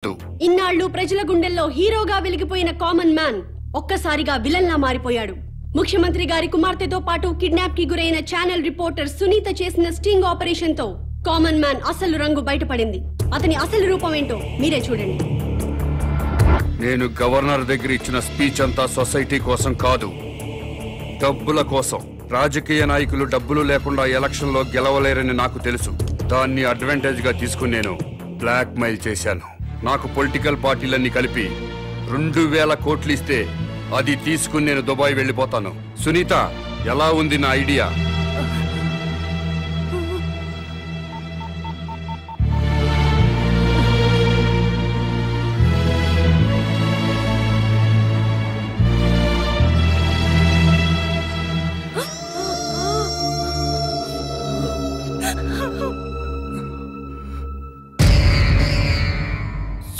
ఇన్నాళ్ళు ప్రజల గుండెల్లో హీరోగా వెలిగిపోయిన కామన్ మ్యాన్ ఒక్కసారిగా విలన్లా మారిపోయాడు. ముఖ్యమంత్రి గారి కుమార్తెతో పాటు కిడ్నాప్ కి గురైన ఛానల్ రిపోర్టర్ సునీత చేసిన స్టింగ్ ఆపరేషన్ తో కామన్ మ్యాన్ అసలు రంగు బయటపడింది. అతని అసలు రూపం ఏంటో మీరే చూడండి. నేను గవర్నర్ దగ్గర ఇచ్చిన స్పీచ్ అంతా సొసైటీ కోసం కాదు, డబ్బుల కోసం. రాజకీయ నాయకులు డబ్బులు లేకుండా ఎలక్షన్ లో గెలవలేరని నాకు తెలుసు. దాన్ని అడ్వాంటేజ్ గా తీసుకుని నేను బ్లాక్ మెయిల్ చేశాను. నాకు పొలిటికల్ పార్టీలన్నీ కలిపి 2000 కోట్లు ఇస్తే అది తీసుకుని నేను దుబాయ్ వెళ్ళిపోతాను. సునీత, ఎలా ఉంది నా ఐడియా?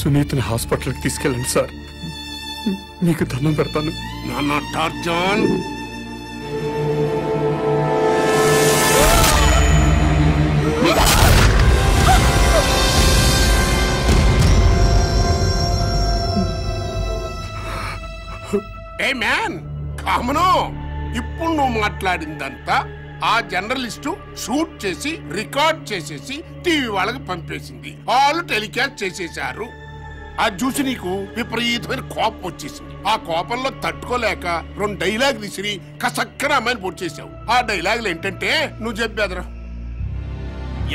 సునీతని హాస్పిటల్కి తీసుకెళ్ళండి సార్, మీకు దండం పెడతాను. నాన్న టార్జాన్, ఏ మ్యాన్ కామను, ఇప్పుడు నువ్వు మాట్లాడిందంతా ఆ జర్నలిస్టు షూట్ చేసి రికార్డ్ చేసేసి టీవీ వాళ్ళకి పంపేసింది. వాళ్ళు టెలికాస్ట్ చేసేశారు. అది చూసి నీకు విపరీతమైన కోపం వచ్చేసింది. ఆ కోపంలో తట్టుకోలేక 2 డైలాగ్ విసిరి కసక్కన అమ్మాయిని పొడి చేసావు. ఆ డైలాగులు ఏంటంటే, నువ్వు చెప్పేదరా.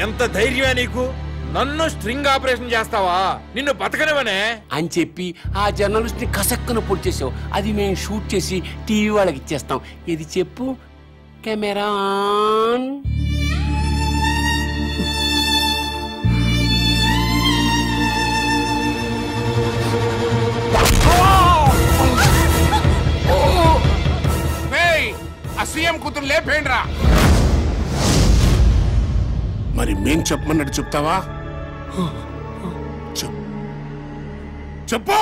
ఎంత ధైర్యమే నీకు? నన్ను స్ట్రింగ్ ఆపరేషన్ చేస్తావా? నిన్ను బతకనివనే అని చెప్పి ఆ జర్నలిస్ట్ ని కసక్కన పొడి చేసావు. అది మేము షూట్ చేసి టీవీ వాళ్ళకి ఇచ్చేస్తాం. ఇది చెప్పు. Camera on. సీఎం కూతురు లేపేండ్రా. మరి మేం చెప్పమన్నట్టు చెప్తావా? చెప్పు.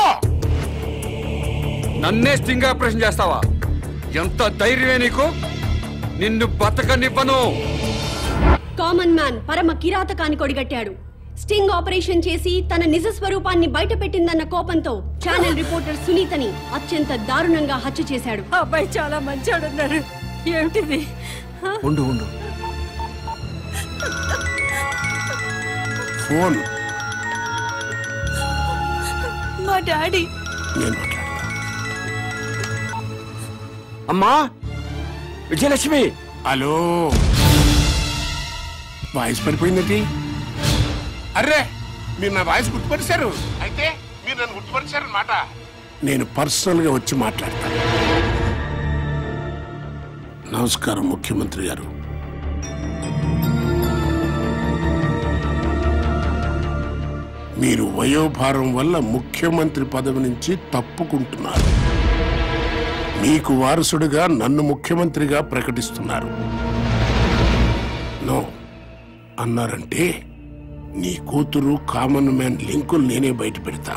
నన్నే స్టింగ్ ఆపరేషన్ చేస్తావా? ఎంత ధైర్యమే నీకు? నిన్ను బతకనివ్వను. కామన్ మ్యాన్ పరమ కిరాతకాన్ని కొడిగట్టాడు. స్టింగ్ ఆపరేషన్ చేసి తన నిజ స్వరూపాన్ని బయట పెట్టిందన్న కోపంతో ఛానల్ రిపోర్టర్ సునీతని అత్యంత దారుణంగా హత్య చేశాడు. అబ్బాయి చాలా మంచాడున్నాడు. ఏమిటిది? ఉండు ఉండు. ఫోన్. మా డాడీ. నేను మాట్లాడతా. అమ్మా విజయలక్ష్మి. హలో, వాయిస్ పడిపోయిందండి. అర్రే, మీరు నా వాయిస్ గుర్తుపరిచారు. అయితే మీరు నన్ను గుర్తుపరిచారన్నమాట. నేను పర్సనల్ గా వచ్చి మాట్లాడతాను. నమస్కారం ముఖ్యమంత్రి గారు. మీరు వయోభారం వల్ల ముఖ్యమంత్రి పదవి నుంచి తప్పుకుంటున్నారు. మీకు వారసుడిగా నన్ను ముఖ్యమంత్రిగా ప్రకటిస్తున్నారు. నో అన్నారంటే నీ కూతురు కామన్ మ్యాన్ లింకులు నేనే బయట పెడతా.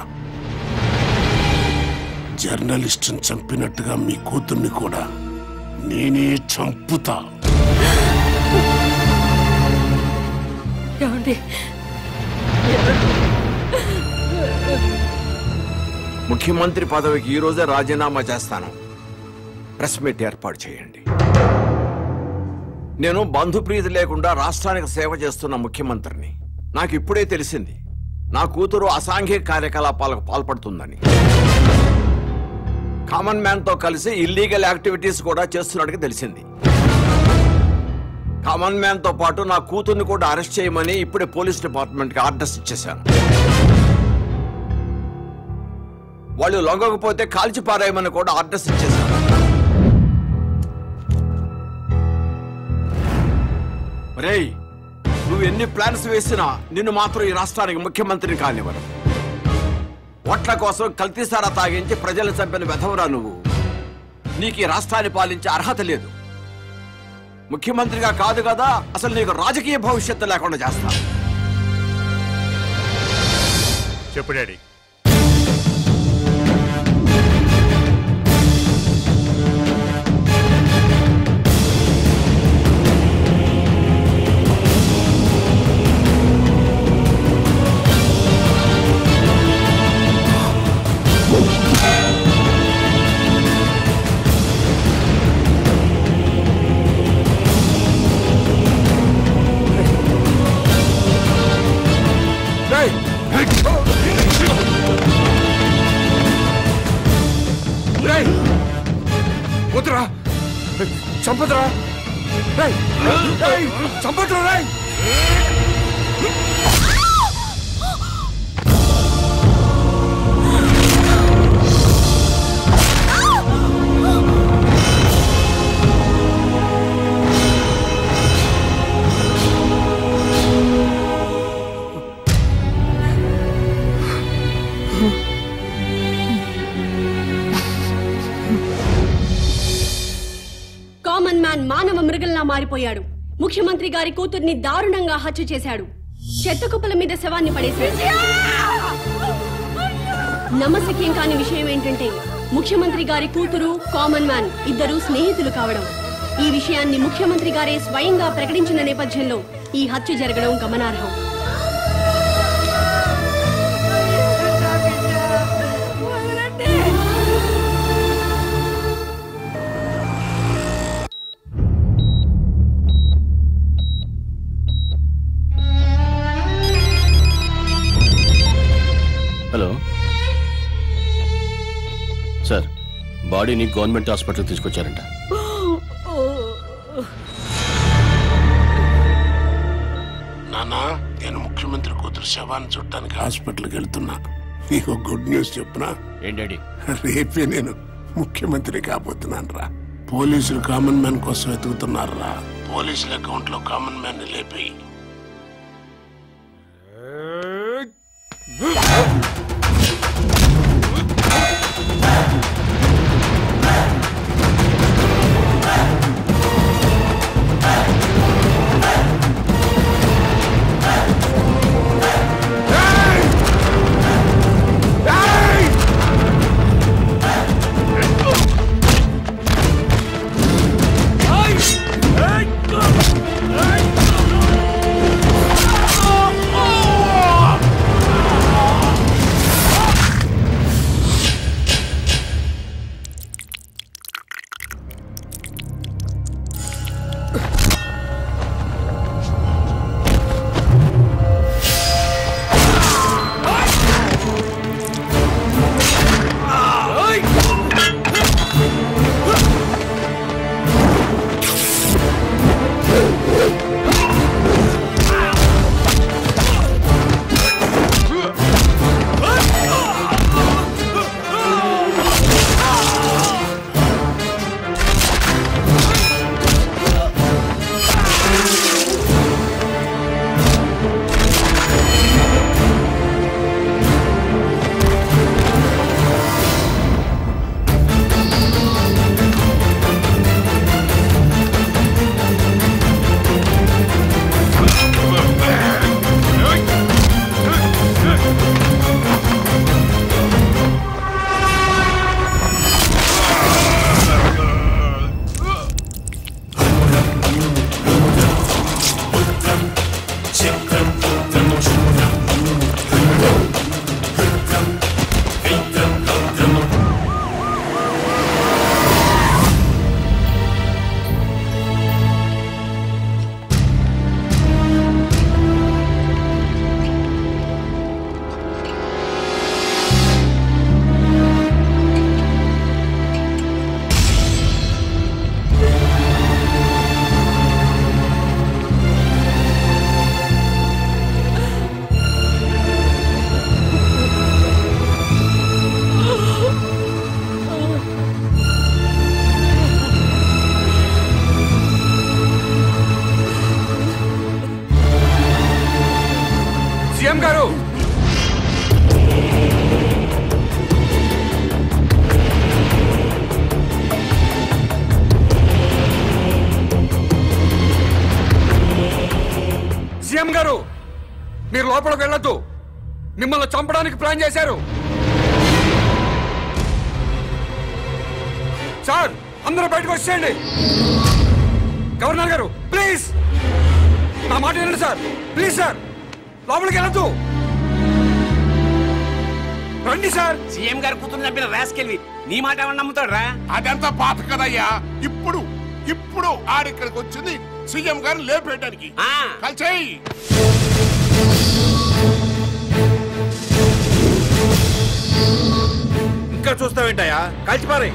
జర్నలిస్టుని చంపినట్టుగా మీ కూతుర్ని కూడా నేనే చంపుతా. ముఖ్యమంత్రి పదవికి ఈ రోజే రాజీనామా చేస్తాను. ప్రెస్ మీట్ ఏర్పాటు చేయండి. నేను బంధుప్రీతి లేకుండా రాష్ట్రానికి సేవ చేస్తున్న ముఖ్యమంత్రిని. నాకు ఇప్పుడే తెలిసింది నా కూతురు అసాంఘిక కార్యకలాపాలకు పాల్పడుతుందని. కామన్ మ్యాన్ తో కలిసి ఇల్లీగల్ యాక్టివిటీస్ కూడా చేస్తున్నట్టుగా తెలిసింది. కామన్ మ్యాన్ తో పాటు నా కూతుర్ని కూడా అరెస్ట్ చేయమని ఇప్పుడే పోలీస్ డిపార్ట్మెంట్ కి ఆర్డర్స్ ఇచ్చేశాను. వాళ్ళు లొంగకపోతే కాల్చి పారేయమని కూడా ఆర్డర్స్ ఇచ్చేశాను. రేయ్, నువ్వు ఎన్ని ప్లాన్స్ వేసినా నిన్ను మాత్రం ఈ రాష్ట్రానికి ముఖ్యమంత్రిని కానివ్వరు. ఓట్ల కోసం కల్తీసారా తాగించి ప్రజలు చంపిన వెధవరా నువ్వు. నీకు ఈ రాష్ట్రాన్ని పాలించే అర్హత లేదు. ముఖ్యమంత్రిగా కాదు కదా, అసలు నీకు రాజకీయ భవిష్యత్తు లేకుండా చేస్తా. చెప్పు డాడీ. చంపదురా చంపదురా రాయ్. కామన్ మ్యాన్ మానవ మృగంలా మారిపోయాడు. ముఖ్యమంత్రి గారి కూతుర్ని దారుణంగా హత్య చేశాడు. చెత్త కుప్పల మీద శవాన్ని పడేశాడు. నమ్మశక్యం కాని విషయం ఏంటంటే ముఖ్యమంత్రి గారి కూతురు కామన్ మ్యాన్ ఇద్దరు స్నేహితులు కావడం. ఈ విషయాన్ని ముఖ్యమంత్రి గారే స్వయంగా ప్రకటించిన నేపథ్యంలో ఈ హత్య జరగడం గమనార్హం. హలో సార్, బాడీని గవర్నమెంట్ హాస్పిటల్ తీసుకొచ్చారంట. నానా, నేను ముఖ్యమంత్రి కూతురు శవాన్ని చుట్టానికి హాస్పిటల్కి వెళ్తున్నా. నీకు గుడ్ న్యూస్ చెప్పునా? ఏంటండి? రేపే నేను ముఖ్యమంత్రి కాబోతున్నాను రా. పోలీసులు కామన్ మ్యాన్ కోసం వెతుకుతున్నారు రా. పోలీసుల అకౌంట్ లో కామన్ మ్యాన్ ని లేపి సీఎం గారు, సీఎం గారు, మీరు లోపలికి వెళ్ళొద్దు. మిమ్మల్ని చంపడానికి ప్లాన్ చేశారు. సార్, అందరూ బయటకు వచ్చేయండి. గవర్నర్ గారు, ప్లీజ్ నా మాట వినండి సార్. ప్లీజ్ సార్, లోపలికి వెళ్ళొద్దు. రండి సార్. సీఎం గారు కూతురు చంపిన రాసుకెళ్ళి నీ మాట ఏమన్నా నమ్ముతాడు రా? అదంతా పాత కదయ్యా. ఇప్పుడు ఇప్పుడు ఆడిక్కడికి వచ్చింది సీఎం గారు లేపేయడానికి. కలిసేయి. ఇంకా చూస్తావేంటయ్యా? కలిసిపారే.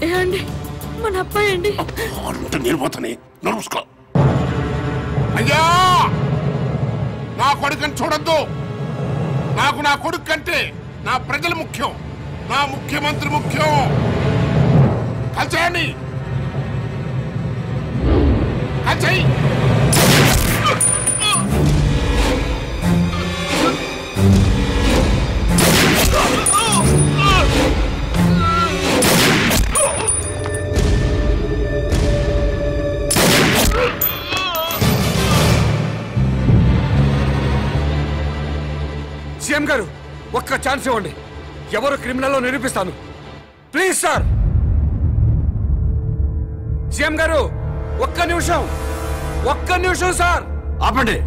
ఏమండి మన అబ్బాయి అండి. అంటే నేను పోతానే నడుసుకో. అయ్యా నా కొడుకుని చూడొద్దు. నాకు నా కొడుకు కంటే నా ప్రజలు ముఖ్యం, నా ముఖ్యమంత్రి ముఖ్యం. కలిసేయండి, కలిసేయి. సీఎం గారు ఒక్క ఛాన్స్ ఇవ్వండి. ఎవరు క్రిమినల్లో నిరూపిస్తాను. Please sir. సీఎం గారు ఒక్క నిమిషం సార్. ఆపండి.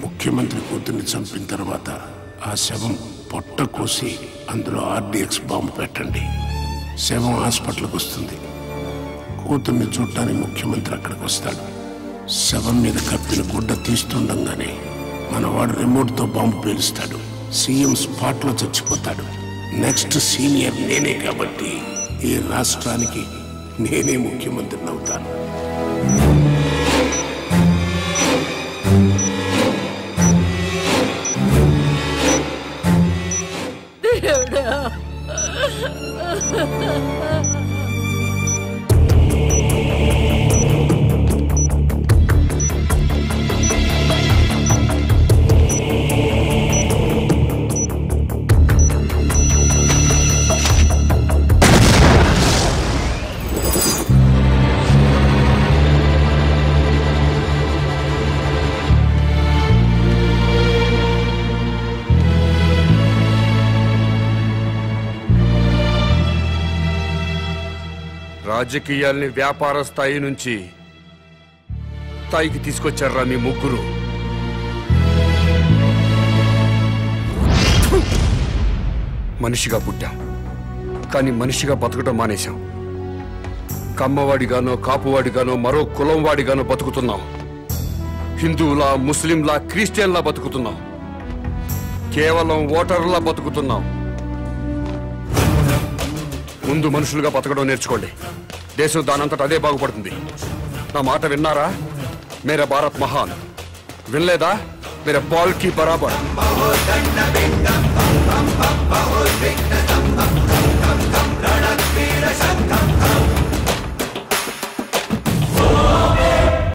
ముఖ్యమంత్రి కూతుర్ని చంపిన తర్వాత ఆ శవం పొట్ట కోసి అందులో RDX బాంబు పెట్టండి. శవం హాస్పిటల్కి వస్తుంది. కూతుర్ని చూడటానికి ముఖ్యమంత్రి అక్కడికి వస్తాడు. శవం మీద కప్పిన గుడ్డ తీస్తుండగానే మనవాడు రిమోట్తో బాంబు పేలుస్తాడు. సీఎం స్పాట్లో చచ్చిపోతాడు. నెక్స్ట్ సీనియర్ నేనే కాబట్టి ఈ రాష్ట్రానికి నేనే ముఖ్యమంత్రిని అవుతాను. రాజకీయాల్ని వ్యాపార స్థాయి నుంచి స్థాయికి తీసుకొచ్చారా మీ ముగ్గురు. మనిషిగా పుట్టాం, కానీ మనిషిగా బతకడం మానేశాం. కమ్మవాడిగానో కాపువాడిగానో మరో కులం వాడిగానో బతుకుతున్నాం. హిందువులా, ముస్లింలా, క్రిస్టియన్లా బతుకుతున్నాం. కేవలం ఓటర్లా బతుకుతున్నాం. ముందు మనుషులుగా బతకడం నేర్చుకోండి. దేశం దానంతట అదే బాగుపడుతుంది. నా మాట విన్నారా? మేరా భారత్ మహాన్. వినలేదా? మేరా బాల్ కి బరాబర్.